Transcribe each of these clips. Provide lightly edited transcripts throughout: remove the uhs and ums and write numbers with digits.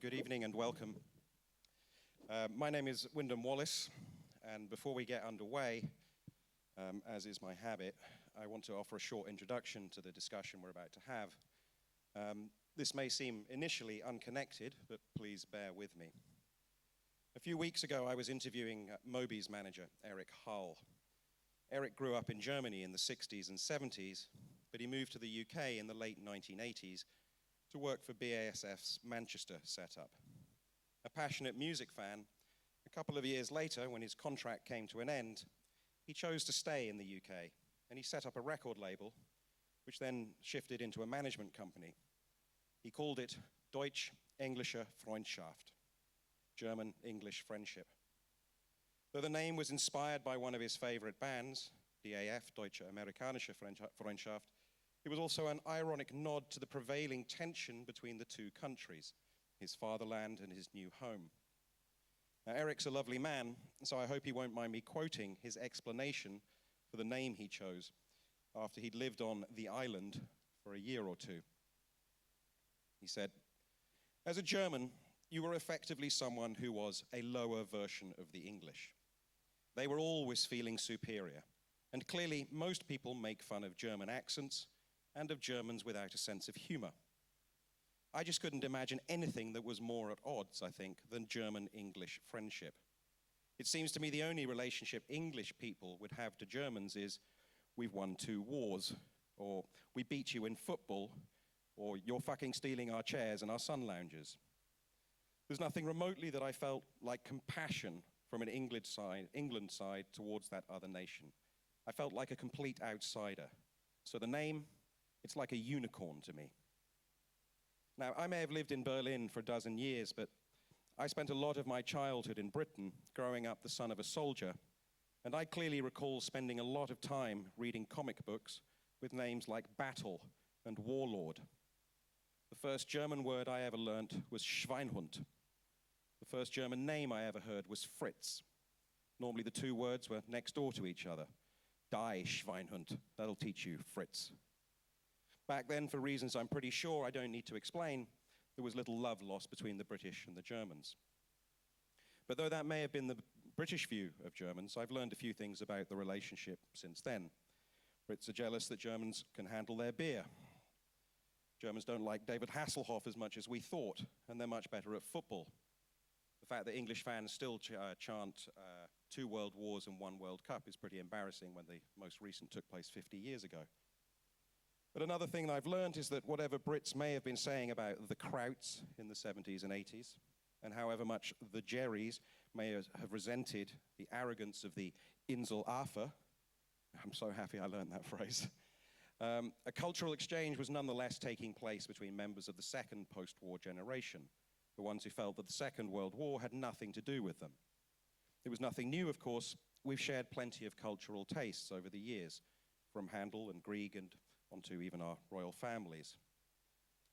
Good evening and welcome. My name is Wyndham Wallace, and before we get underway, as is my habit, I want to offer a short introduction to the discussion we're about to have. This may seem initially unconnected, but please bear with me. A few weeks ago, I was interviewing Moby's manager, Eric Hull. Eric grew up in Germany in the 60s and 70s, but he moved to the UK in the late 1980s to work for BASF's Manchester setup. A passionate music fan, a couple of years later, when his contract came to an end, he chose to stay in the UK, and he set up a record label, which then shifted into a management company. He called it Deutsch-Englische Freundschaft, German-English friendship. Though the name was inspired by one of his favorite bands, DAF, Deutsche Amerikanische Freundschaft, it was also an ironic nod to the prevailing tension between the two countries, his fatherland and his new home. Now, Eric's a lovely man, so I hope he won't mind me quoting his explanation for the name he chose after he'd lived on the island for a year or two. He said, "As a German, you were effectively someone who was a lower version of the English. They were always feeling superior, and clearly most people make fun of German accents and of Germans without a sense of humor. I just couldn't imagine anything that was more at odds, I think, than German-English friendship. It seems to me the only relationship English people would have to Germans is, we've won 2 wars, or we beat you in football, or you're fucking stealing our chairs and our sun lounges. There's nothing remotely that I felt like compassion from an England side towards that other nation. I felt like a complete outsider. So the name, it's like a unicorn to me." Now, I may have lived in Berlin for a dozen years, but I spent a lot of my childhood in Britain, growing up the son of a soldier, and I clearly recall spending a lot of time reading comic books with names like Battle and Warlord. The first German word I ever learnt was Schweinhund. The first German name I ever heard was Fritz. Normally the 2 words were next door to each other. Die, Schweinhund, that'll teach you, Fritz. Back then, for reasons I'm pretty sure I don't need to explain, there was little love lost between the British and the Germans. But though that may have been the British view of Germans, I've learned a few things about the relationship since then. Brits are jealous that Germans can handle their beer. Germans don't like David Hasselhoff as much as we thought, and they're much better at football. The fact that English fans still chant 2 world wars and 1 World Cup is pretty embarrassing when the most recent took place 50 years ago. But another thing I've learned is that whatever Brits may have been saying about the Krauts in the 70s and 80s, and however much the Jerrys may have resented the arrogance of the Insel Afer, I'm so happy I learned that phrase, a cultural exchange was nonetheless taking place between members of the second post-war generation, the ones who felt that the Second World War had nothing to do with them. It was nothing new, of course. We've shared plenty of cultural tastes over the years, from Handel and Grieg and onto even our royal families.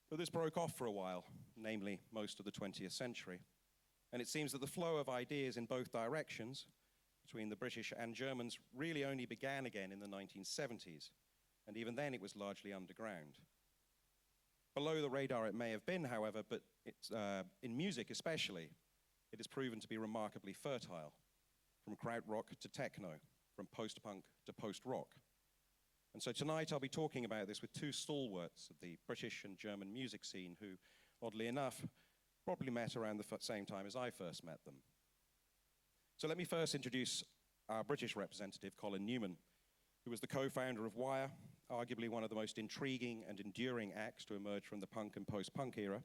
But this broke off for a while, namely most of the 20th century. And it seems that the flow of ideas in both directions, between the British and Germans, really only began again in the 1970s. And even then it was largely underground. Below the radar it may have been, however, but it's, in music especially, it has proven to be remarkably fertile, from krautrock to techno, from post-punk to post-rock. And so tonight I'll be talking about this with 2 stalwarts of the British and German music scene who, oddly enough, probably met around the same time as I first met them. So let me first introduce our British representative, Colin Newman, who was the co-founder of Wire, arguably one of the most intriguing and enduring acts to emerge from the punk and post-punk era.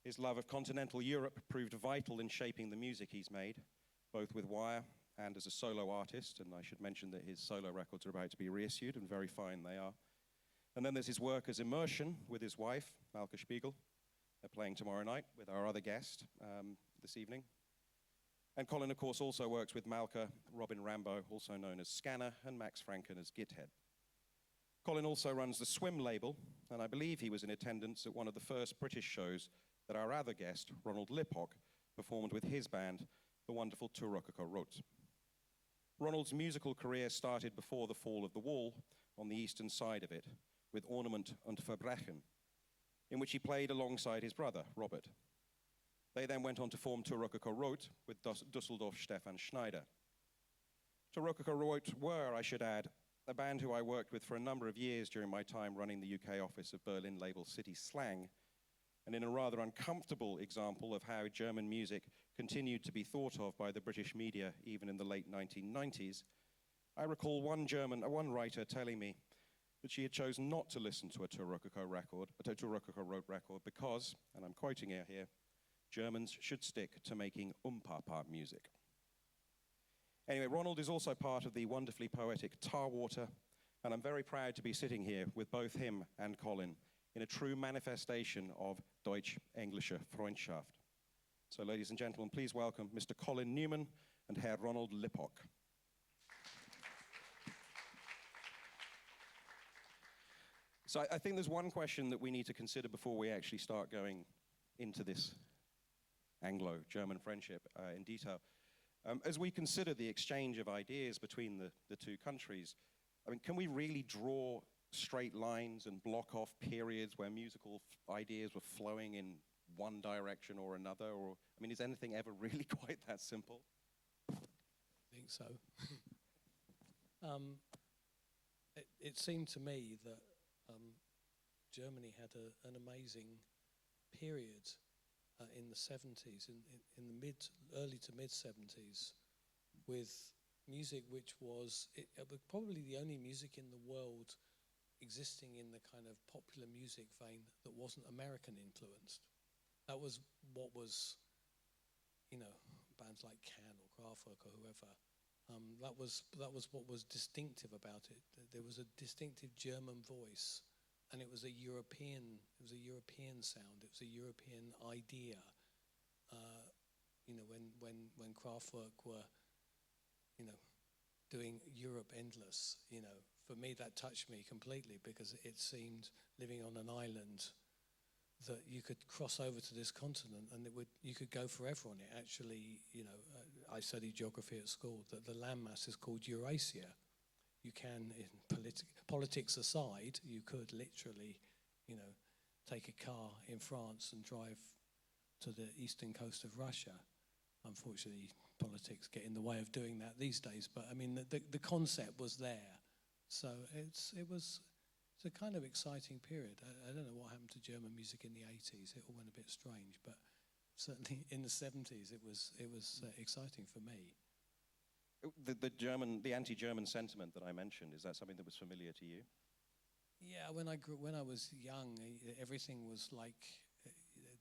His love of continental Europe proved vital in shaping the music he's made, both with Wire and as a solo artist, and I should mention that his solo records are about to be reissued, and very fine they are. And then there's his work as Immersion with his wife, Malka Spiegel. They're playing tomorrow night with our other guest this evening. And Colin, of course, also works with Malka, Robin Rambo, also known as Scanner, and Max Franken as Githead. Colin also runs the Swim label, and I believe he was in attendance at one of the first British shows that our other guest, Ronald Lippok, performed with his band, the wonderful Turokoko Rot. Ronald's musical career started before the fall of the wall on the eastern side of it, with Ornament und Verbrechen, in which he played alongside his brother, Robert. They then went on to form Kraut with Dusseldorf Stefan Schneider. Kraut were, I should add, a band who I worked with for a number of years during my time running the UK office of Berlin label City Slang, and in a rather uncomfortable example of how German music continued to be thought of by the British media even in the late 1990s, I recall one writer telling me that she had chosen not to listen to a Kraut record because, and I'm quoting her here, Germans should stick to making Pop music. Anyway, Ronald is also part of the wonderfully poetic Tarwater, and I'm very proud to be sitting here with both him and Colin in a true manifestation of Deutsch-Englische Freundschaft. So, ladies and gentlemen, please welcome Mr. Colin Newman and Herr Ronald Lippok. So I think there's one question that we need to consider before we actually start going into this Anglo-German friendship in detail. As we consider the exchange of ideas between the two countries, I mean, can we really draw straight lines and block off periods where musical ideas were flowing in one direction or another? Or, I mean, is anything ever really quite that simple? I think so. It seemed to me that Germany had an amazing period in the 70s, in the early to mid 70s, with music which was probably the only music in the world existing in the kind of popular music vein that wasn't American influenced. That was what was, you know, bands like Can or Kraftwerk or whoever. That was what was distinctive about it. There was a distinctive German voice, and it was a European sound. It was a European idea. You know, when Kraftwerk were, you know, doing Europe Endless, you know, for me that touched me completely, because it seemed, living on an island, that you could cross over to this continent and you could go forever on it. Actually, you know, I studied geography at school, that the landmass is called Eurasia. You can, in politics aside, you could literally, you know, take a car in France and drive to the eastern coast of Russia. Unfortunately, politics get in the way of doing that these days, but I mean, the concept was there. So it's a kind of exciting period. I don't know what happened to German music in the 80s. It all went a bit strange, but certainly in the 70s, it was exciting for me. The anti-German sentiment that I mentioned, is that something that was familiar to you? Yeah, when I was young, everything was like,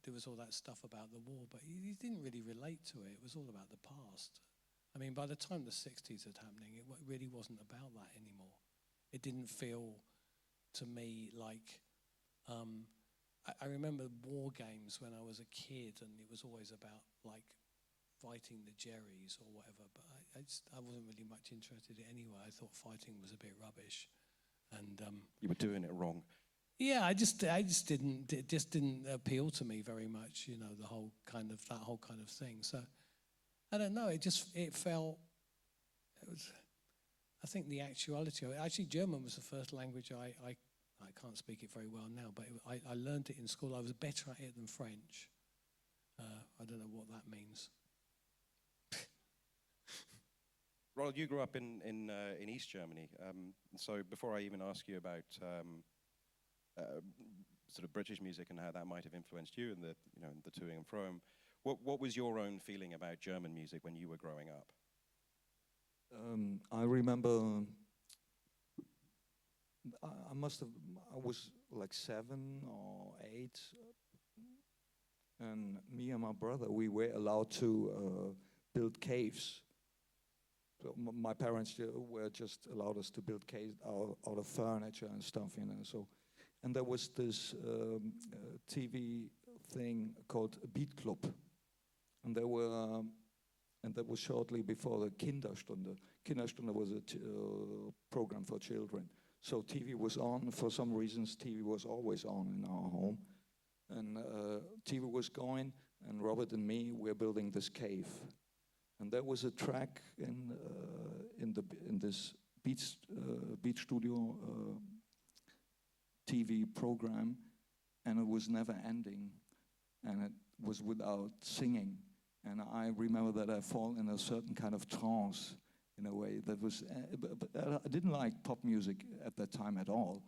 there was all that stuff about the war, but you didn't really relate to it. It was all about the past. I mean, by the time the 60s was happening, it really wasn't about that anymore. It didn't feel to me like, I remember war games when I was a kid, and it was always about like fighting the Jerrys or whatever, but I wasn't really much interested in it anyway. I thought fighting was a bit rubbish. And you were doing it wrong. Yeah, it just didn't appeal to me very much, you know, that whole kind of thing. So I don't know, it felt, I think the actuality of it, actually German was the first language I can't speak it very well now, but I learned it in school. I was better at it than French. I don't know what that means. Ronald, you grew up in East Germany, so before I even ask you about sort of British music and how that might have influenced you in the toing and froing, what was your own feeling about German music when you were growing up? I remember I was like 7 or 8, and me and my brother, we were allowed to build caves. So my parents were just allowed us to build caves out of furniture and stuff, you know. So, and there was this TV thing called Beat Club, and there were. And that was shortly before the Kinderstunde. Kinderstunde was a program for children. So TV was on. For some reasons, TV was always on in our home. And TV was going, and Robert and me were building this cave. And there was a track in this beach studio TV program, and it was never ending. And was without singing. And I remember that I fall in a certain kind of trance in a way that was, but I didn't like pop music at that time at all.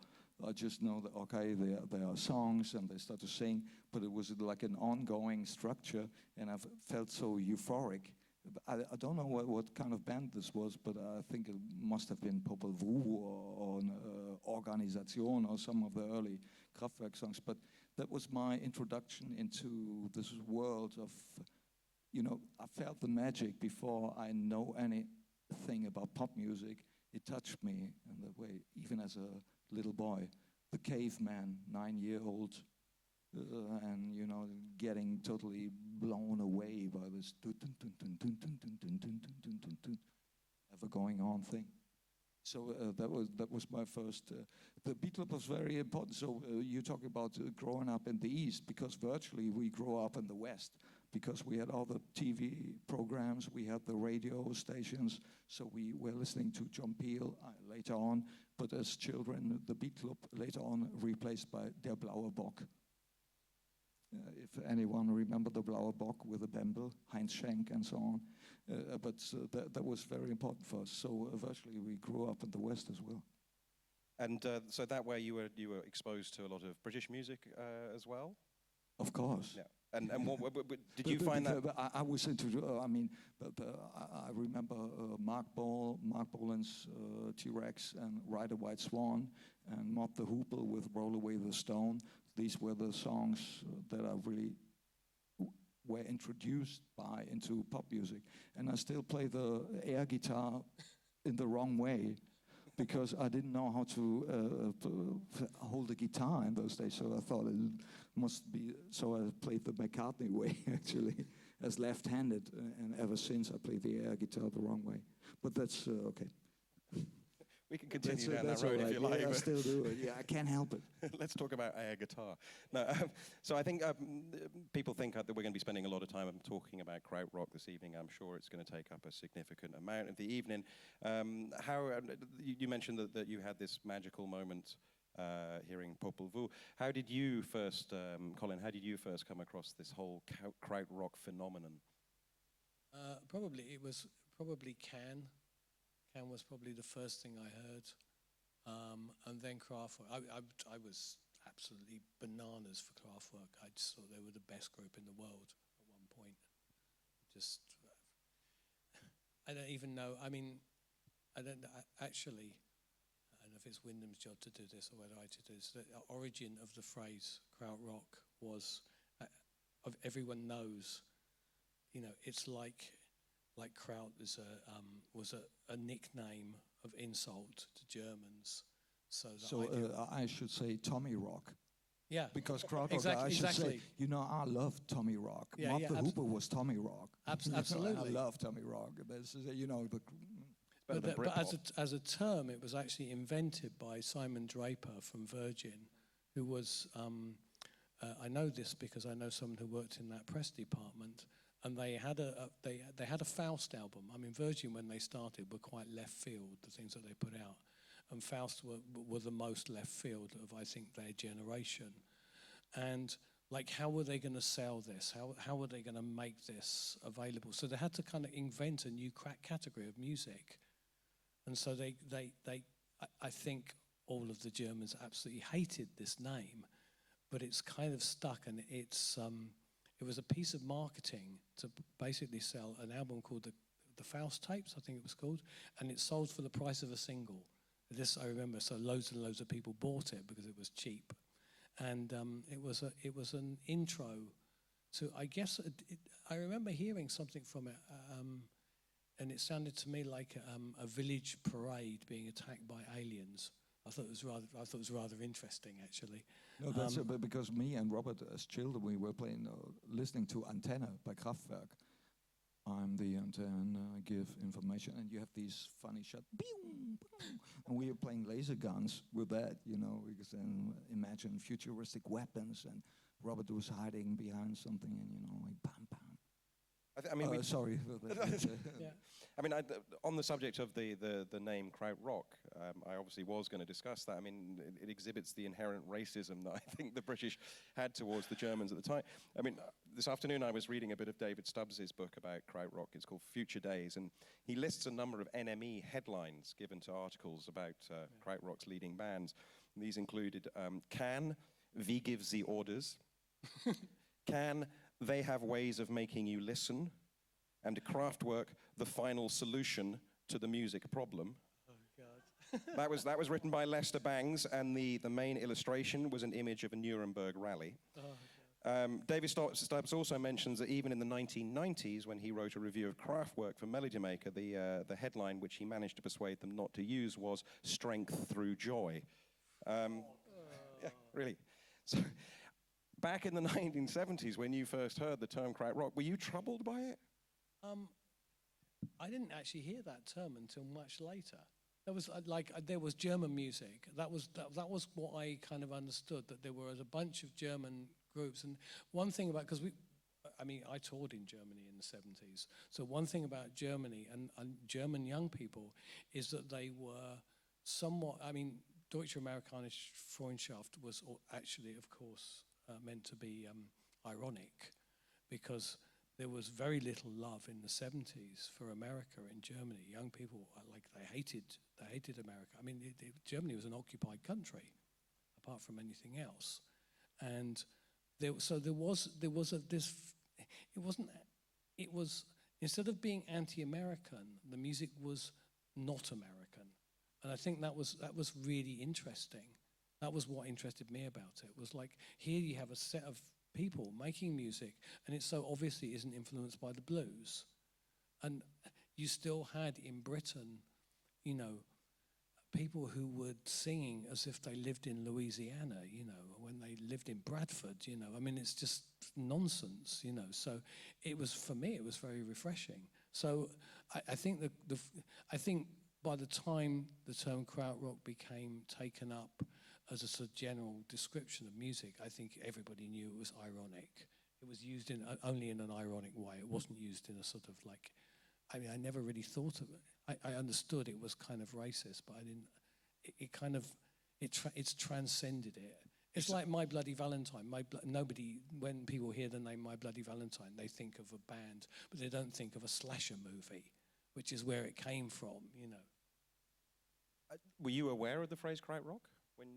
I just know that, okay, there are songs and they start to sing, but it was like an ongoing structure, and I felt so euphoric. I don't know what kind of band this was, but I think it must have been Pop-Kultur or Organisation or some of the early Kraftwerk songs. But that was my introduction into this world of, I felt the magic before I know anything about pop music. It touched me in that way, even as a little boy. The caveman, 9-year-old, and getting totally blown away by this ever going on thing. So that was my first. The Beatles was very important. So you talk about growing up in the East, because virtually we grew up in the West, because we had all the TV programs, we had the radio stations, so we were listening to John Peel later on, but as children, the Beatles later on replaced by Der Blaue Bock. If anyone remember the Blaue Bock with the Bembel, Heinz Schenk and so on. But that was very important for us. So virtually we grew up in the West as well. And so that way you were exposed to a lot of British music as well? Of course. Yeah. And what did you find that? I was into, I remember Mark Bolan's T-Rex and Ride a White Swan and Mop the Hoople with Roll Away the Stone. These were the songs that I really were introduced into pop music. And I still play the air guitar in the wrong way, because I didn't know how to hold a guitar in those days, so I thought it must be, so I played the McCartney way, actually, as left-handed, and ever since I played the air guitar the wrong way. But that's okay. We can continue down that road if you like. Yeah, I still do it. Yeah, I can't help it. Let's talk about air guitar. No, so I think people think that we're going to be spending a lot of time talking about Krautrock this evening. I'm sure it's going to take up a significant amount of the evening. You mentioned that you had this magical moment hearing Popol Vuh. How did you first, Colin, how did you first come across this whole Krautrock phenomenon? It was probably Can. Can was probably the first thing I heard, and then Kraftwerk. I was absolutely bananas for Kraftwerk. I just thought they were the best group in the world at one point. Just, I don't even know. I mean, I don't know, actually. I don't know if it's Wyndham's job to do this or whether I to do this. The origin of the phrase Krautrock was, everyone knows. It's like Kraut was a nickname of insult to Germans. So I should say Tommy Rock. Yeah. Because Krautrock, exactly, I should exactly. say, I love Tommy Rock. Yeah, Mop yeah, the Hoople was Tommy Rock. Absolutely. I love Tommy Rock. This is, But as a term, it was actually invented by Simon Draper from Virgin, who was, I know this because I know someone who worked in that press department, and they had a Faust album. I mean, Virgin, when they started, were quite left field, the things that they put out. And Faust were the most left field of, I think, their generation. And, how were they going to sell this? How were they going to make this available? So they had to kind of invent a new category of music. And so I think all of the Germans absolutely hated this name, but it's kind of stuck, and it was a piece of marketing to basically sell an album called the Faust Tapes, I think it was called, and it sold for the price of a single. This I remember, so loads and loads of people bought it because it was cheap, and it was an intro to, I guess, I remember hearing something from it, and it sounded to me like a village parade being attacked by aliens. I thought it was rather interesting, actually. No, that's because me and Robert, as children, we were listening to Antenne by Kraftwerk. I'm the antenna, I give information, and you have these funny shots. And we were playing laser guns with that, because then imagine futuristic weapons, and Robert was hiding behind something, and bam, bam. I mean, sorry. Yeah. I mean, on the subject of the name Kraut Rock, I obviously was going to discuss that. I mean, it exhibits the inherent racism that I think the British had towards the Germans at the time. I mean, this afternoon I was reading a bit of David Stubbs's book about Kraut Rock. It's called Future Days, and he lists a number of NME headlines given to articles about Kraut Rock's leading bands. And these included Can, Wie gives the orders? Can, They have ways of making you listen? And Kraftwerk, the final solution to the music problem. Oh, God. that was written by Lester Bangs, and the main illustration was an image of a Nuremberg rally. Oh, David Stubbs also mentions that even in the 1990s, when he wrote a review of Kraftwerk for Melody Maker, the headline which he managed to persuade them not to use was "Strength Through Joy." Yeah, really. So, back in the 1970s, when you first heard the term Krautrock, were you troubled by it? I didn't actually hear that term until much later. There was there was German music. That was what I kind of understood, that there were a bunch of German groups. And one thing about, I toured in Germany in the 70s. So one thing about Germany and German young people is that they were somewhat, Deutsche Amerikanische Freundschaft was actually, of course, meant to be ironic, because there was very little love in the 70s for America in Germany. Young people, they hated America. Germany was an occupied country, apart from anything else. And it was, instead of being anti-American, the music was not American. And I think that was really interesting. That was what interested me about it. It was like, here you have a set of people making music, and it so obviously isn't influenced by the blues. And you still had in Britain, people who were singing as if they lived in Louisiana, when they lived in Bradford, it's just nonsense, So for me, it was very refreshing. So I think I think by the time the term Krautrock became taken up as a sort of general description of music, I think everybody knew it was ironic. It was used only in an ironic way. It wasn't used in a sort of I never really thought of it. I understood it was kind of racist, but I didn't. It's transcended it. It's like My Bloody Valentine. When people hear the name My Bloody Valentine, they think of a band, but they don't think of a slasher movie, which is where it came from, Were you aware of the phrase Krautrock when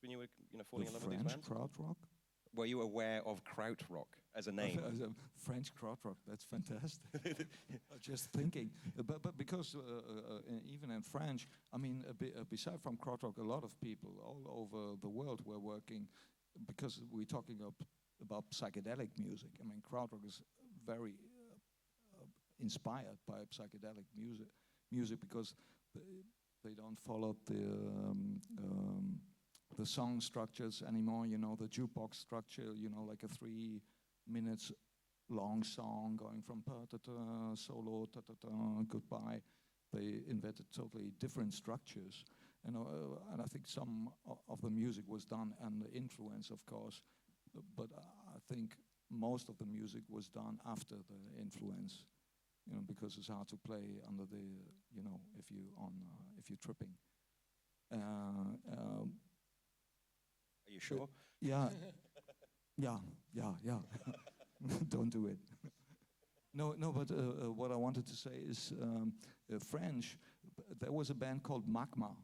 when you were falling in love with these bands? Krautrock? Were you aware of Krautrock as a name? As a French Krautrock, that's fantastic. Just thinking, but because even in French, beside from Krautrock, a lot of people all over the world were working, because we're talking about psychedelic music. Krautrock is very inspired by psychedelic music because they don't follow the song structures anymore. The jukebox structure. Like a 3 minutes long song going from pa-ta-ta, solo, ta-ta-ta, goodbye. They invented totally different structures, and I think some of the music was done under influence, of course, but I think most of the music was done after the influence. Because it's hard to play under the, if you're tripping. Are you sure? Yeah. Don't do it. No, but what I wanted to say is French. There was a band called Magma.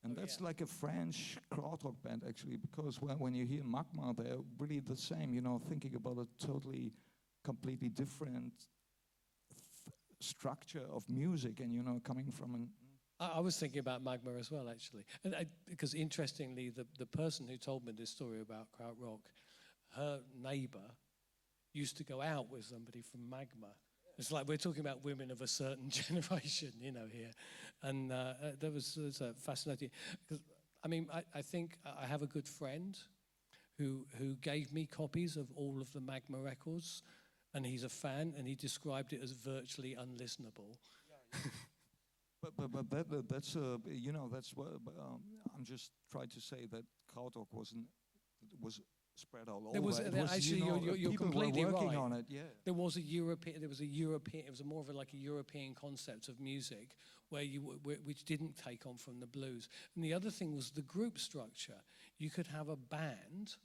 And that's like a French krautrock band, actually, because when you hear Magma, they're really the same, thinking about a completely different structure of music, and coming from an... I was thinking about Magma as well, actually, and because interestingly, the person who told me this story about Krautrock, her neighbour used to go out with somebody from Magma. It's like we're talking about women of a certain generation, here, and that was fascinating. Because I think I have a good friend who gave me copies of all of the Magma records. And he's a fan, and he described it as virtually unlistenable. But that's that's what I'm just trying to say, that Krautrock was spread all There over. was It actually you're people completely were working right. on it. Yeah. There was a European. It was more of like a European concept of music which didn't take on from the blues. And the other thing was the group structure. You could have a band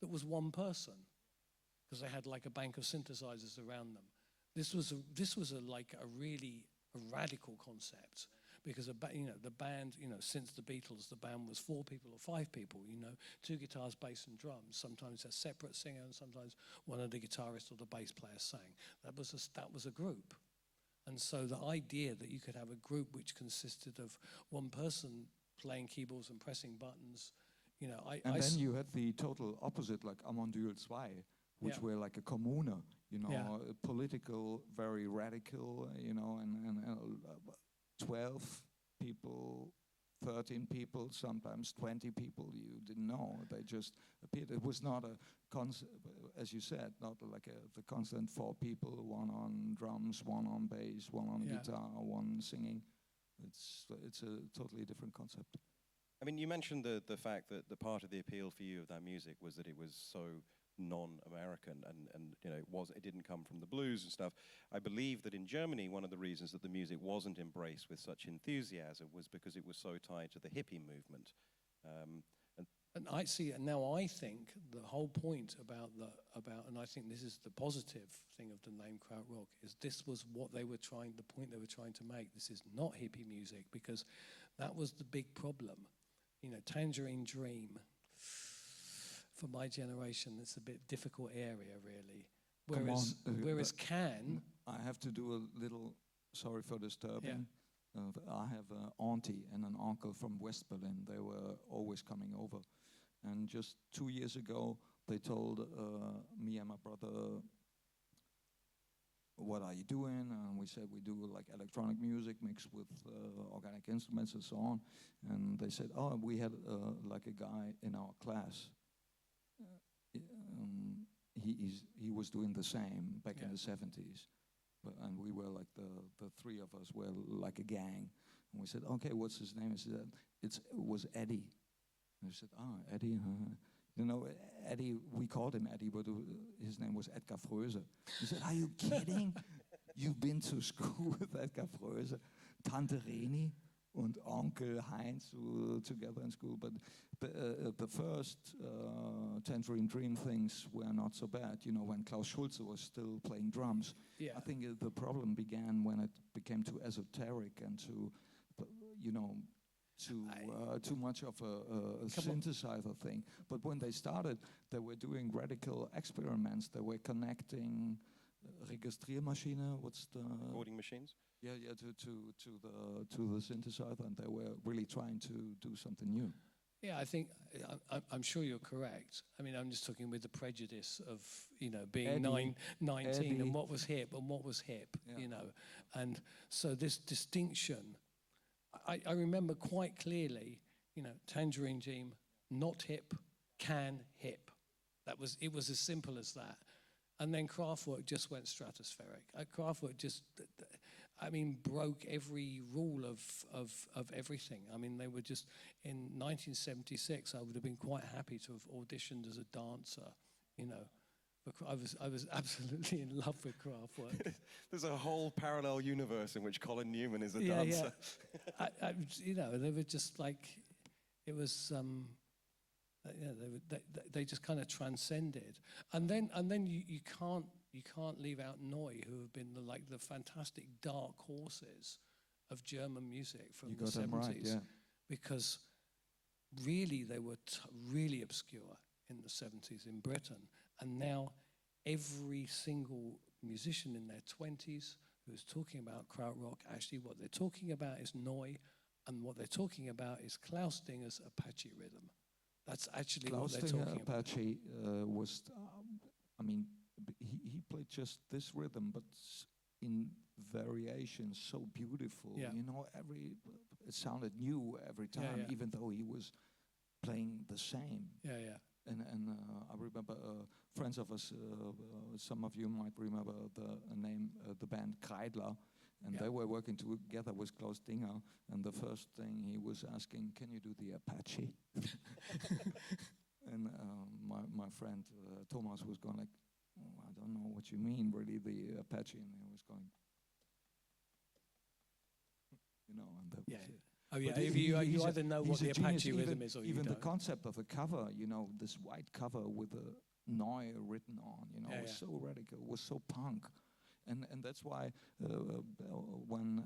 that was one person because they had like a bank of synthesizers around them. This was a really radical concept. Because the band, since the Beatles, the band was 4 people or 5 people. 2 guitars, bass, and drums. Sometimes a separate singer, and sometimes one of the guitarists or the bass player sang. That was a group, and so the idea that you could have a group which consisted of one person playing keyboards and pressing buttons, then you had the total opposite, like Amandül 2, which were like a Kommune, political, very radical, and 12 people, 13 people, sometimes 20 people you didn't know. They just appeared. It was not a as you said, not like the constant 4 people, one on drums, one on bass, one on guitar, one singing. It's a totally different concept. I mean, you mentioned the fact that the part of the appeal for you of that music was that it was so non-American, and it didn't come from the blues and stuff. I believe that in Germany, one of the reasons that the music wasn't embraced with such enthusiasm was because it was so tied to the hippie movement. And I see, and now I think the whole point about, and I think this is the positive thing of the name Krautrock, is this was the point they were trying to make. This is not hippie music, because that was the big problem. Tangerine Dream. For my generation, it's a bit difficult area, really. Whereas Can... I have to do a little, sorry for disturbing. I have an auntie and an uncle from West Berlin. They were always coming over. And just 2 years ago, they told me and my brother, what are you doing? And we said we do like electronic music mixed with organic instruments and so on. And they said, oh, we had like a guy in our class. He was doing the same back in the 70s, and we were like the 3 of us were like a gang, and we said, okay, what's his name? He said, it was Eddie. And I said, Eddie. Eddie. We called him Eddie, but his name was Edgar Fröse. He said, are you kidding? You've been to school with Edgar Fröse, Tante Reni and Onkel Heinz were together in school, but the first Tangerine Dream things were not so bad. When Klaus Schulze was still playing drums. Yeah. I think the problem began when it became too esoteric and too much of a synthesizer thing. But when they started, they were doing radical experiments. They were connecting Registriermaschine, what's the... Recording machines? Yeah, to the synthesizer, and they were really trying to do something new. Yeah, I think I'm sure you're correct. I mean, I'm just talking with the prejudice of being 19 Eddie. and what was hip, and so this distinction. I remember quite clearly, Tangerine Dream, not hip, Can hip. It was as simple as that. And then Kraftwerk just went stratospheric. Kraftwerk just, broke every rule of everything. I mean, they were just, in 1976, I would have been quite happy to have auditioned as a dancer, I was absolutely in love with Kraftwerk. There's a whole parallel universe in which Colin Newman is a dancer. Yeah. They were just like, it was... they just kind of transcended, and then you can't leave out Neu, who have been the fantastic dark horses of German music from the 70s, right, because really they were really obscure in the 70s in Britain, and now every single musician in their 20s who's talking about Krautrock, actually what they're talking about is Neu, and what they're talking about is Klaus Dinger's Apache rhythm. That's actually Klaus what they're talking about. Apache was, he played just this rhythm, but in variations so beautiful. Yeah. It sounded new every time, even though he was playing the same. Yeah. And I remember friends of us, some of you might remember the band Kreidler, and they were working together with Klaus Dinger, and the first thing he was asking, can you do the Apache? And my my friend Thomas was going like, oh, I don't know what you mean, really, the Apache, and he was going, and that Yeah. was it. Oh yeah, But if he's you a- either know he's what a the genius. Apache rhythm is or you Even the don't. concept of the cover, this white cover with a Neu written on, Yeah, was yeah. so radical, was so punk. And that's why when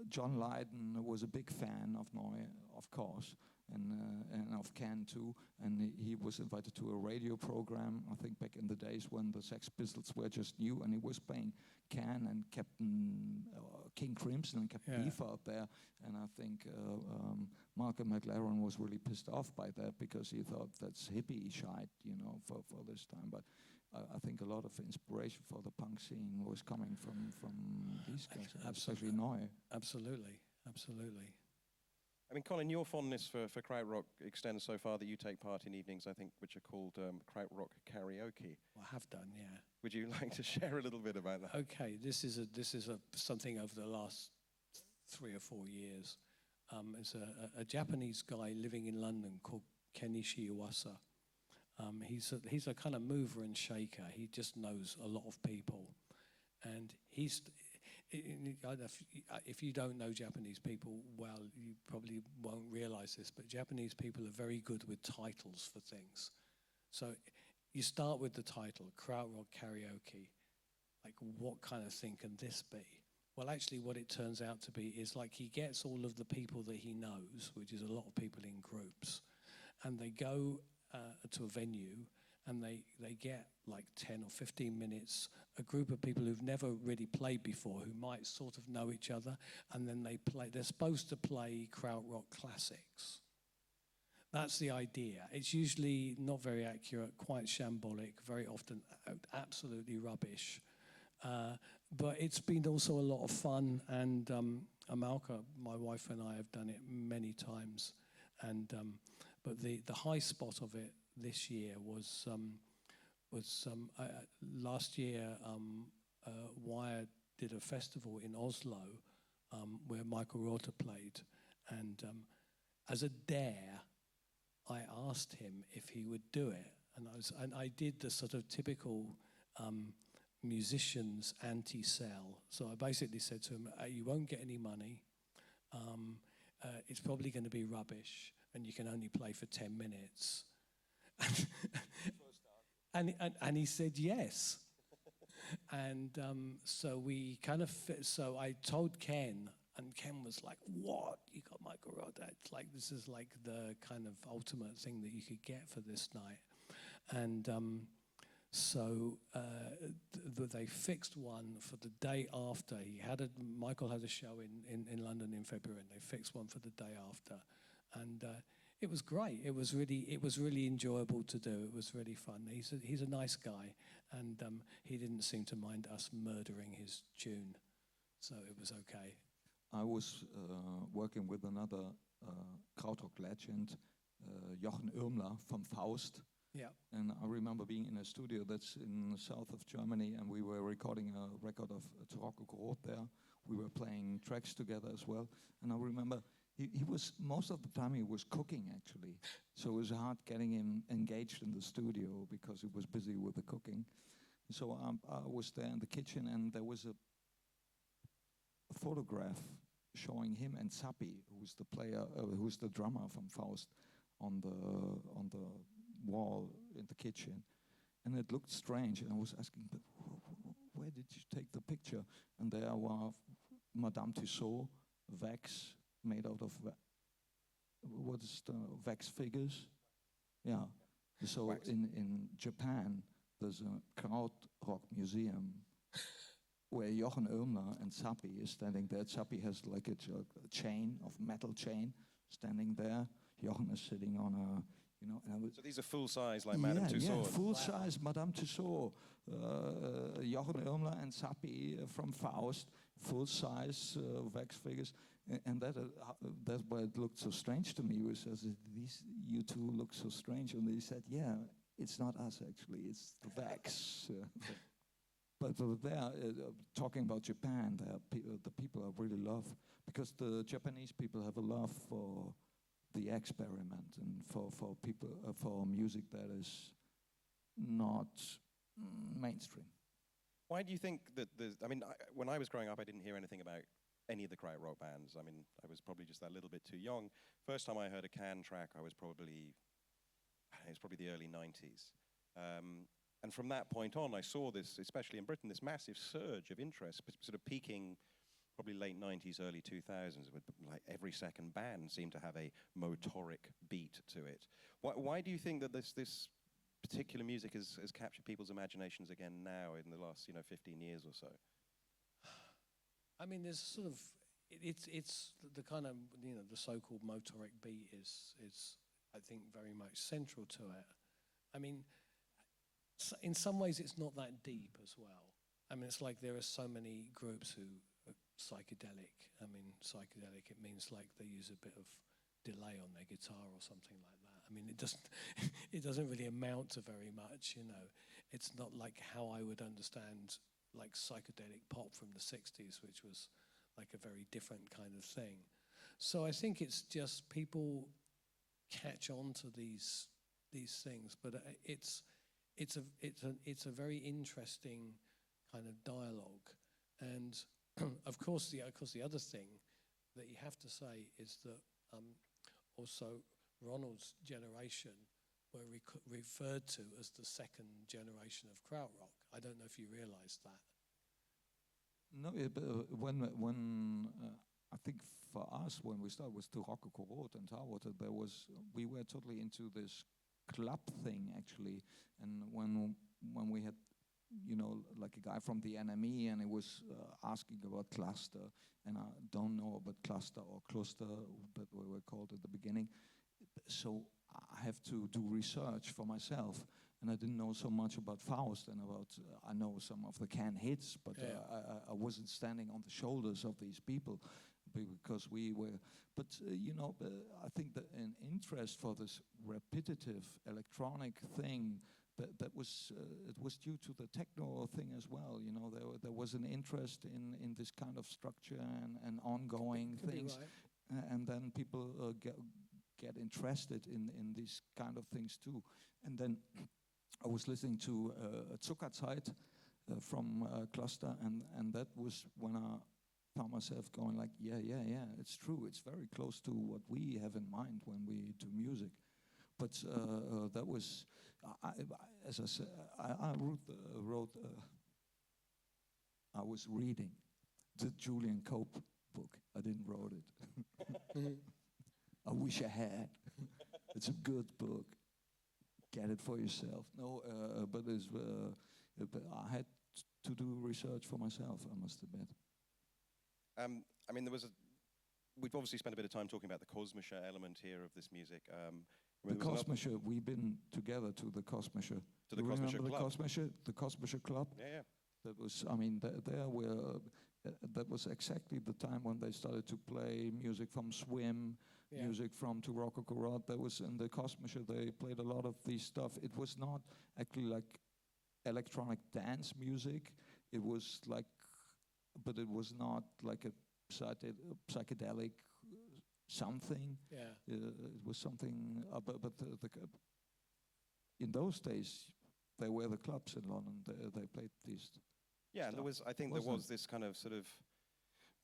John Lydon was a big fan of Neu, of course, and of Can too, and he was invited to a radio program, I think back in the days when the Sex Pistols were just new, and he was playing Can and Captain King Crimson and Captain Yeah. Beef out there, and I think Malcolm McLaren was really pissed off by that because he thought that's hippie shite, for this time, but I think a lot of inspiration for the punk scene was coming from these guys, especially Neu. Absolutely. I mean, Colin, your fondness for Kraut rock extends so far that you take part in evenings, I think, which are called Kraut rock karaoke. Well, I have done, yeah. Would you like to share a little bit about that? Okay, this is something over the last 3 or 4 years. It's a Japanese guy living in London called Kenichi Iwasa. He's a kind of mover and shaker. He just knows a lot of people, and if you don't know Japanese people well, you probably won't realize this, but Japanese people are very good with titles for things. So you start with the title, Kraut Rock Karaoke. Like, what kind of thing can this be? Well, actually, what it turns out to be is like he gets all of the people that he knows, which is a lot of people in groups, and they go to a venue, and they get like 10 or 15 minutes, a group of people who've never really played before, who might sort of know each other, and then they're supposed to play Krautrock classics. That's the idea. It's usually not very accurate, quite shambolic, very often absolutely rubbish. But it's been also a lot of fun, and Amalka, my wife, and I have done it many times. And but the high spot of it this year was last year. Wire did a festival in Oslo where Michael Rother played, and as a dare, I asked him if he would do it, and I did the sort of typical musicians anti-sell. So I basically said to him, "You won't get any money. It's probably going to be rubbish, and you can only play for 10 minutes." and he said yes. And so we kind of so I told Ken, and Ken was like, "What? You got Michael Rother? It's like, this is like the kind of ultimate thing that you could get for this night." And so they fixed one for the day after. Michael had a show in London in February, and they fixed one for the day after. And it was great. It was really enjoyable to do. It was really fun. He's a nice guy, and he didn't seem to mind us murdering his tune, so it was okay. I was working with another Krautrock legend, Jochen Irmler from Faust. Yeah. And I remember being in a studio that's in the south of Germany, and we were recording a record of Kraut there. We were playing tracks together as well. And I remember he was, most of the time he was cooking actually. So it was hard getting him engaged in the studio because he was busy with the cooking. So I was there in the kitchen, and there was a photograph showing him and Sappi, who's the player, who's the drummer from Faust, on the wall in the kitchen, and it looked strange. And I was asking, "But where did you take the picture?" And there were Madame Tussauds wax made out of what is the wax figures? Yeah. So Wax. in Japan, there's a Krautrock museum where Jochen Irmler and Sappi is standing there. Sappi has like a chain of metal chain standing there. Jochen is sitting on a, So these are full size, like Madame Tussauds. Yeah, full size Madame Tussauds. Jochen Irmler and Sappi from Faust, full size wax figures. And that's why it looked so strange to me. He says, "You two look so strange." And they said, "Yeah, it's not us actually, it's the wax." But there, talking about Japan, the people I really love, because the Japanese people have a love for the experiment, and for people for music that is not mainstream. Why do you think that I mean, when I was growing up, I didn't hear anything about any of the krautrock bands. I mean, I was probably just that little bit too young. First time I heard a Can track, I was probably the early 90s. And from that point on, I saw this, especially in Britain, this massive surge of interest, sort of peaking probably late 90s, early 2000s, with like every second band seemed to have a motoric beat to it. Why do you think that this particular music has captured people's imaginations again now in the last 15 years or so? I mean, there's sort of it's the kind of the so-called motoric beat is I think very much central to it. I mean, in some ways it's not that deep as well. I mean, it's like there are so many groups who are psychedelic. I mean, psychedelic, it means like they use a bit of delay on their guitar or something like that. I mean, it doesn't really amount to very much, It's not like how I would understand like psychedelic pop from the 60s, which was like a very different kind of thing. So I think it's just people catch on to these things, but it's a very interesting kind of dialogue. And of course the other thing that you have to say is that also Ronald's generation were referred to as the second generation of krautrock. I don't know if you realised that. No, but when I think for us when we started with Kraut and Tarwater, we were totally into this club thing actually, and when we had like a guy from the NME and he was asking about cluster, and I don't know about cluster or cluster, but we were called at the beginning. So I have to do research for myself, and I didn't know so much about Faust and about I know some of the Can hits, but I wasn't standing on the shoulders of these people because we were. But I think that an interest for this repetitive electronic thing. That was it was due to the techno thing as well. There was an interest in this kind of structure and ongoing things, right. And then people get interested in these kind of things too. And then I was listening to Zuckerzeit from Cluster, and that was when I found myself going like, yeah, it's true. It's very close to what we have in mind when we do music. But that was, as I said, I was reading the Julian Cope book. I didn't wrote it. I wish I had. It's a good book. Get it for yourself. No, but I had to do research for myself, I must admit. I mean, we've obviously spent a bit of time talking about the Kosmische element here of this music. The Kosmische, we've been together to the Kosmische. To the Kosmische Club. The Kosmische Club. Yeah. That was, I mean, that was exactly the time when they started to play music from Swim, music from To Rock or Karate. That was in the Kosmische. They played a lot of these stuff. It was not actually like electronic dance music. It was like, but it was not like a psychedelic something. Yeah. It was something, but in those days, they were the clubs in London. They played these. Yeah, and there was this kind of sort of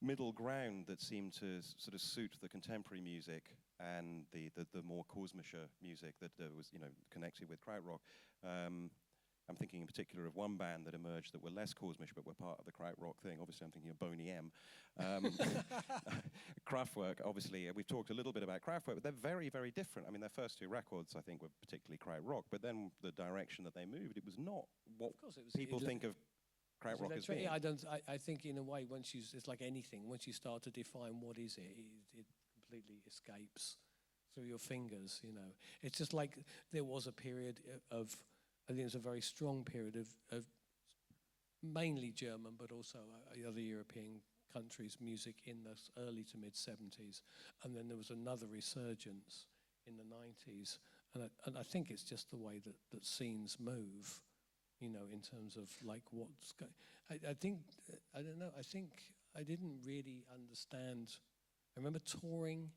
middle ground that seemed to sort of suit the contemporary music and the more Kosmische music that was connected with krautrock. I'm thinking in particular of one band that emerged that were less Kosmisch but were part of the krautrock thing. Obviously, I'm thinking of Boney M. Kraftwerk, obviously, we've talked a little bit about Kraftwerk, but they're very, very different. I mean, their first two records, I think, were particularly krautrock, but then the direction that they moved, it was not what people think of krautrock as being. I think in a way, it's like anything, once you start to define what is it completely escapes through your fingers, It's just like there was a period of, I think it was a very strong period of mainly German, but also other European countries' music in the early to mid 70s, and then there was another resurgence in the 90s, and I think it's just the way that scenes move, in terms of like what's going. I think I don't know. I think I didn't really understand. I remember touring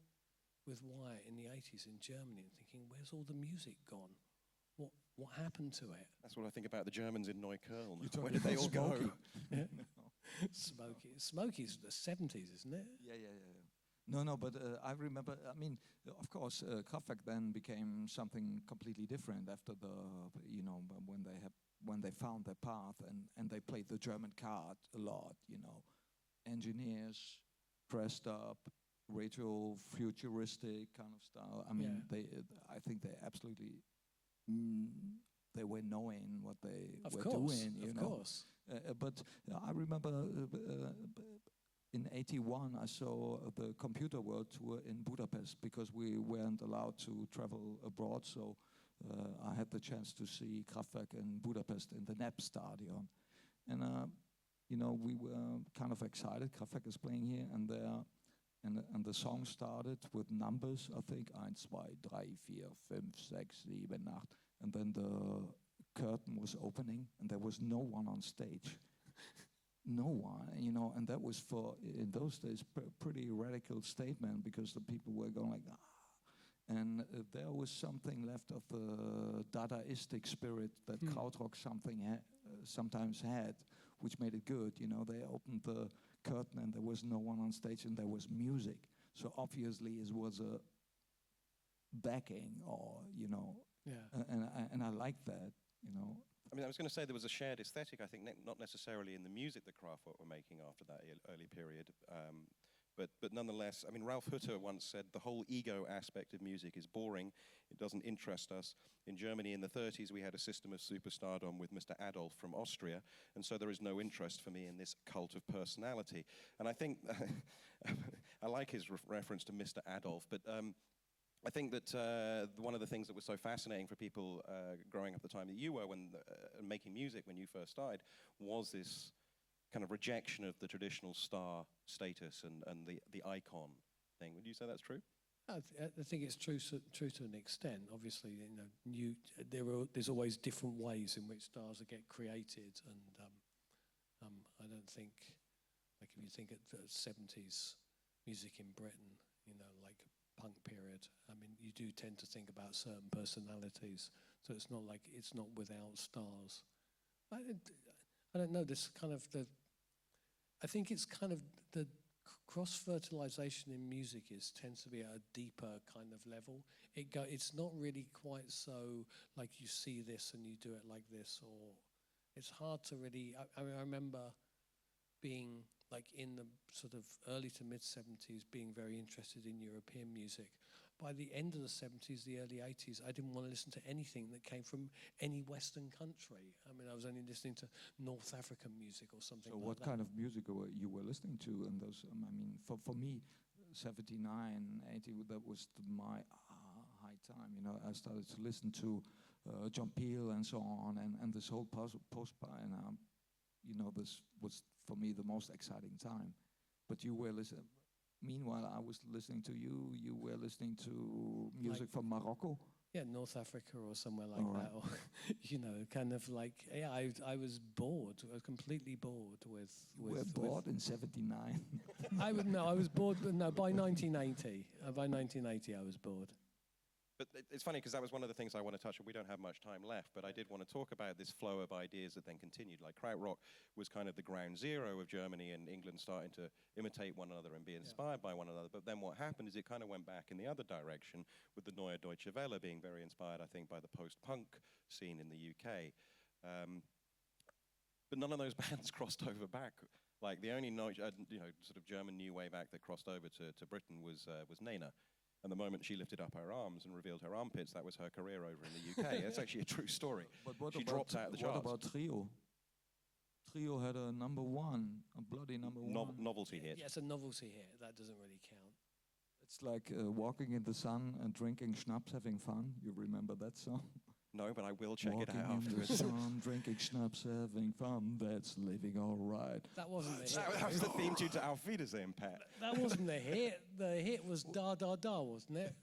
with Wyatt in the 80s in Germany and thinking, where's all the music gone? What happened to it? That's what I think about the Germans in Neukölln. You're talking Where did they all about go? Smokey. Smokey. Smokey's the 70s, isn't it? Yeah. No, but I remember, I mean, of course, Kraftwerk then became something completely different after when they found their path and they played the German card a lot, engineers dressed up, retro, futuristic kind of style. I mean, I think they absolutely, they were knowing what they were doing, Of course. But I remember in '81 I saw the Computer World Tour in Budapest because we weren't allowed to travel abroad, so I had the chance to see Kraftwerk in Budapest in the NEP Stadion. And we were kind of excited. Kraftwerk is playing here and there. And the song started with numbers, I think, 1, 2, 3, 4, 5, 6, 7, 8. And then the curtain was opening, and there was no one on stage. No one, and that was in those days, pretty radical statement because the people were going like, ah. And there was something left of the Dadaistic spirit that Krautrock sometimes had, which made it good. They opened the curtain and there was no one on stage and there was music. So obviously it was a backing or, and I like that, I mean, I was going to say there was a shared aesthetic, I think, not necessarily in the music that Kraftwerk were making after that early period, but nonetheless, I mean, Ralph Hutter once said, the whole ego aspect of music is boring, it doesn't interest us. In Germany in the 30s, we had a system of superstardom with Mr. Adolf from Austria, and so there is no interest for me in this cult of personality. And I think, I like his reference to Mr. Adolf, but I think that one of the things that was so fascinating for people growing up the time that you were when making music when you first started was this kind of rejection of the traditional star status and the icon thing. Would you say that's true? I think it's true to an extent. Obviously, there's always different ways in which stars get created, and I don't think, like if you think of the 70s music in Britain, like punk period, I mean, you do tend to think about certain personalities, so it's not without stars. I don't know, this kind of I think it's kind of the cross-fertilization in music tends to be at a deeper kind of level. It's not really quite so like you see this and you do it like this, or it's hard to really, I remember being like in the sort of early to mid-70s being very interested in European music. By the end of the 70s, the early 80s, I didn't want to listen to anything that came from any Western country. I mean, I was only listening to North African music or something like that. So what kind of music you were listening to in those, I mean, for me, 79, 80, that was my high time. I started to listen to John Peel and so on, and this whole post-punk, and this was for me the most exciting time. But you were listening. Meanwhile, I was listening to you. You were listening to music from Morocco. Yeah, North Africa or somewhere like that, or kind of like, I was bored. I was completely bored with. You were bored in '79. I was bored. But no, by 1980, I was bored. But it's funny because that was one of the things I want to touch on. We don't have much time left, but I did want to talk about this flow of ideas that then continued. Like Krautrock was kind of the ground zero of Germany and England starting to imitate one another and be inspired by one another. But then what happened is it kind of went back in the other direction with the Neue Deutsche Welle being very inspired, I think, by the post-punk scene in the UK. But none of those bands crossed over back. Like the only sort of German new wave act that crossed over to Britain was Nena. And the moment she lifted up her arms and revealed her armpits, that was her career over in the UK. That's actually a true story. But she dropped out of the charts. What about Trio? Trio had a #1, a bloody #1. Novelty hit. Yeah, it's a novelty hit. That doesn't really count. It's like walking in the sun and drinking schnapps, having fun. You remember that song? No, but I will check it out afterwards. Walking in the sun, drinking schnapps, having fun. That's living all right. That wasn't the hit. That was the theme tune to Auf Wiedersehen, Pat. That wasn't the hit. The hit was Da Da Da, wasn't it?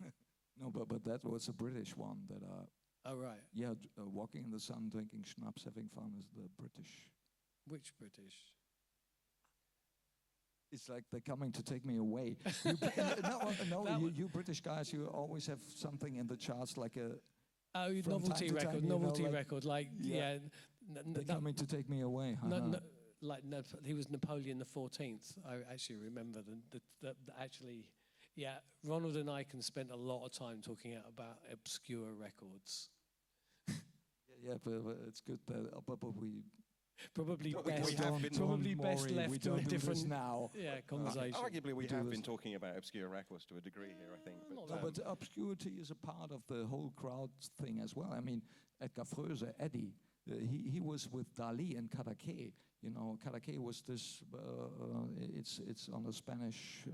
No, but that was a British one. Oh, right. Yeah, walking in the sun, drinking schnapps, having fun is the British. Which British? It's like they're coming to take me away. You, you British guys, you always have something in the charts like a novelty record, novelty record, like they're coming to take me away. He was Napoleon the 14th. I actually remember actually. Yeah, Ronald and I can spend a lot of time talking about obscure records. But it's good that we probably we best left to a different now. Conversation. Arguably, we have been talking about obscure records to a degree here, I think. But obscurity is a part of the whole Kraut thing as well. I mean, Edgar Fröse, Eddie, he was with Dali and Cadaqués. You know, Cadaqués was this. It's on the Spanish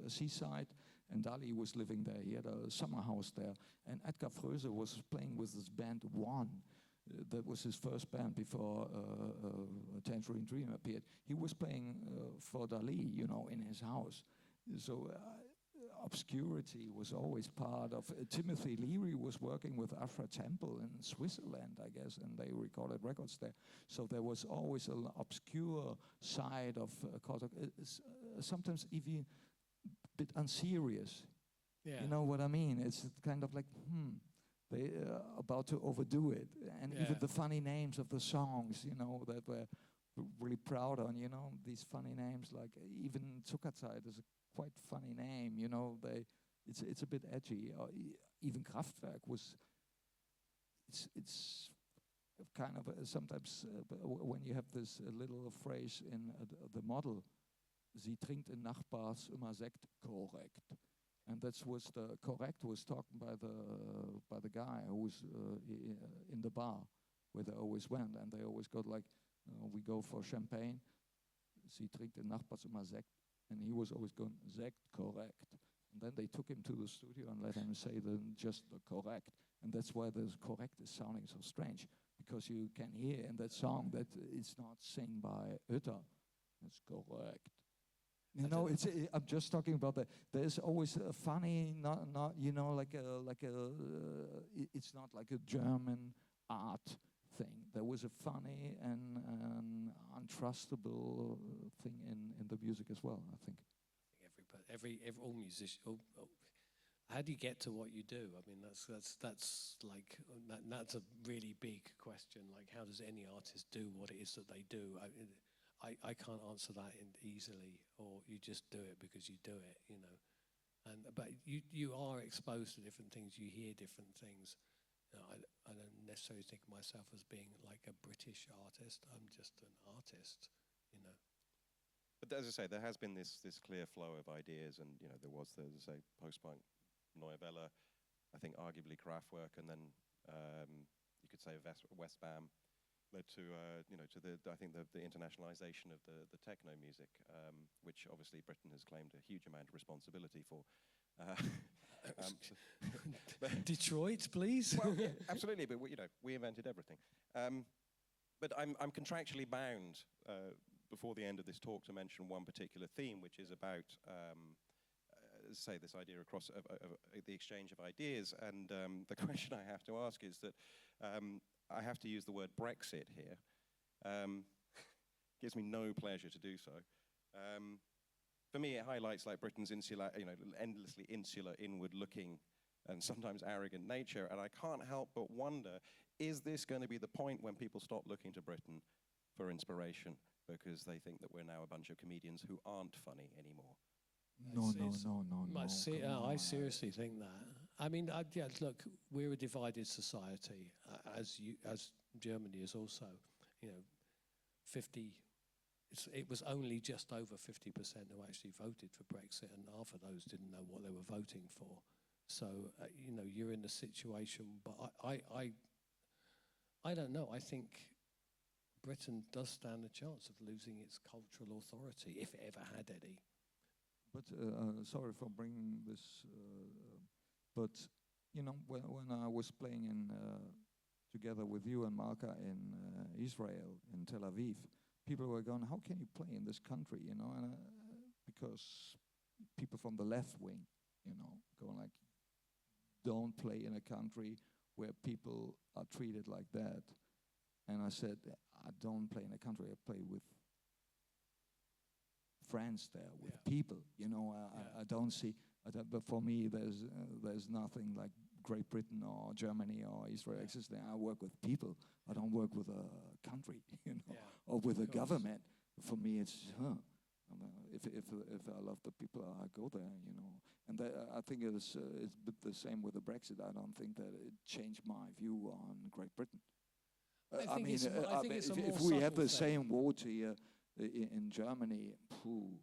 seaside, and Dali was living there. He had a summer house there, and Edgar Fröse was playing with this band One. That was his first band before Tangerine Dream appeared. He was playing for Dali, you know, in his house. So obscurity was always part of. Timothy Leary was working with Afra Temple in Switzerland, I guess, and they recorded records there. So there was always an obscure side of sometimes even a bit unserious. Yeah. You know what I mean? It's kind of like, they about to overdo it, and even the funny names of the songs, you know, that we're really proud on, you know, these funny names, like even Zuckerzeit is a quite funny name, you know. It's a bit edgy. Even Kraftwerk was. It's kind of sometimes when you have this little phrase in the model, sie trinkt in Nachbars immer Sekt korrekt. And that was the correct was talking by the guy who was in the bar where they always went, and they always got like, we go for champagne. Sie trinkt in Nachbars immer Sekt, and he was always going Sekt korrekt. And then they took him to the studio and let him say just the correct, and that's why the correct is sounding so strange, because you can hear in that song that it's not sung by Utter. It's correct. You know, I'm just talking about that. There's always a funny, not you know, like a. It's not like a German art thing. There was a funny and untrustable thing in the music as well, I think. All musicians. How do you get to what you do? I mean, that's a really big question. Like, how does any artist do what it is that they do? I can't answer that easily, or you just do it because you do it, you know. But you are exposed to different things. You hear different things. You know, I don't necessarily think of myself as being like a British artist. I'm just an artist, you know. But as I say, there has been this clear flow of ideas, and you know, there was the, as I say, post-punk, Neue Welle, I think arguably Kraftwerk, and then you could say Westbam. Led to I think the internationalization of the techno music, which obviously Britain has claimed a huge amount of responsibility for. Detroit, please. Well, yeah, absolutely, but we invented everything. But I'm contractually bound before the end of this talk to mention one particular theme, which is about say this idea across the exchange of ideas, and the question I have to ask is that. I have to use the word Brexit here. Gives me no pleasure to do so. For me, it highlights like Britain's insular, endlessly insular, inward-looking, and sometimes arrogant nature. And I can't help but wonder: is this going to be the point when people stop looking to Britain for inspiration because they think that we're now a bunch of comedians who aren't funny anymore? No. I seriously think that. I mean, look, we're a divided society, as Germany is also. You know, 50. It was only just over 50% who actually voted for Brexit, and half of those didn't know what they were voting for. So you're in a situation. But I don't know. I think Britain does stand a chance of losing its cultural authority if it ever had any. But sorry for bringing this, but when I was playing together with you and Marka in Israel, in Tel Aviv, people were going, "How can you play in this country?" And because people from the left wing, going like, "Don't play in a country where people are treated like that." And I said, "I don't play in a country. I play with friends there, with Yeah. people. You know, Yeah. I don't see. But for me, there's nothing like Great Britain or Germany or Israel Yeah. existing. I work with people. I don't work with a country, you know, Yeah, or with a of course. government. For me, it's if I love the people, I go there, you know. And I think it's the same with the Brexit. I don't think that it changed my view on Great Britain. I think it's a more if we have subtle the thing. same vote here in Germany, phew,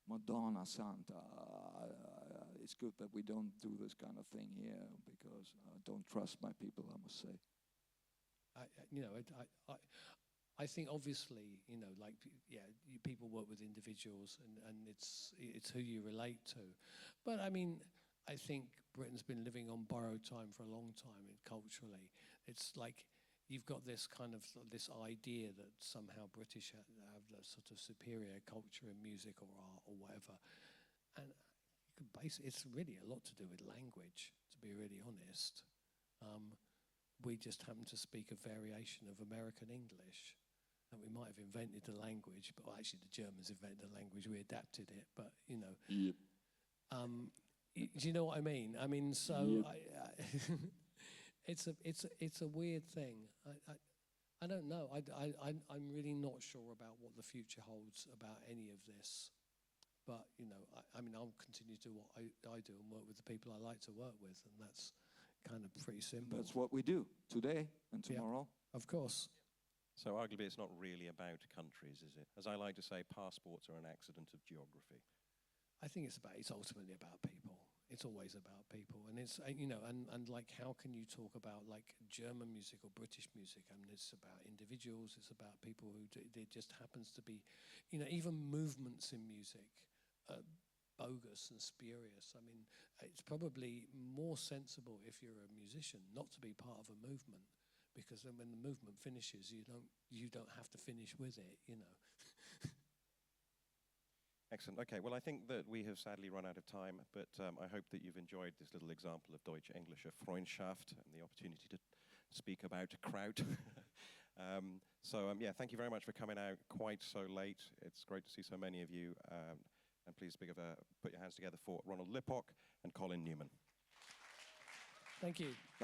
Madonna Santa, it's good that we don't do this kind of thing here, because I don't trust my people, I must say. I think obviously, like, people work with individuals, and it's who you relate to. But I mean, I think Britain's been living on borrowed time for a long time culturally. It's like you've got this idea that somehow British have a sort of superior culture in music or art or whatever. And you could it's really a lot to do with language, to be really honest. We just happen to speak a variation of American English. And we might have invented the language, but actually the Germans invented the language, we adapted it, but Yep. Do you know what I mean? I mean, so Yep. it's a weird thing. I don't know. I'm really not sure about what the future holds about any of this. But I mean, I'll continue to do what I do and work with the people I like to work with, and that's kind of pretty simple. That's what we do today and Yeah. tomorrow. Of course. So arguably it's not really about countries, is it? As I like to say, passports are an accident of geography. I think it's ultimately about people. It's always about people, and it's and like, how can you talk about like German music or British music? I mean, it's about individuals. It's about people who it just happens to be, even movements in music, bogus and spurious. I mean, it's probably more sensible if you're a musician not to be part of a movement, because then when the movement finishes, you don't have to finish with it. Excellent. Okay, well, I think that we have sadly run out of time, but I hope that you've enjoyed this little example of Deutsche Englische Freundschaft and the opportunity to speak about Kraut. Yeah, thank you very much for coming out quite so late. It's great to see so many of you. And please put your hands together for Ronald Lippok and Colin Newman. Thank you.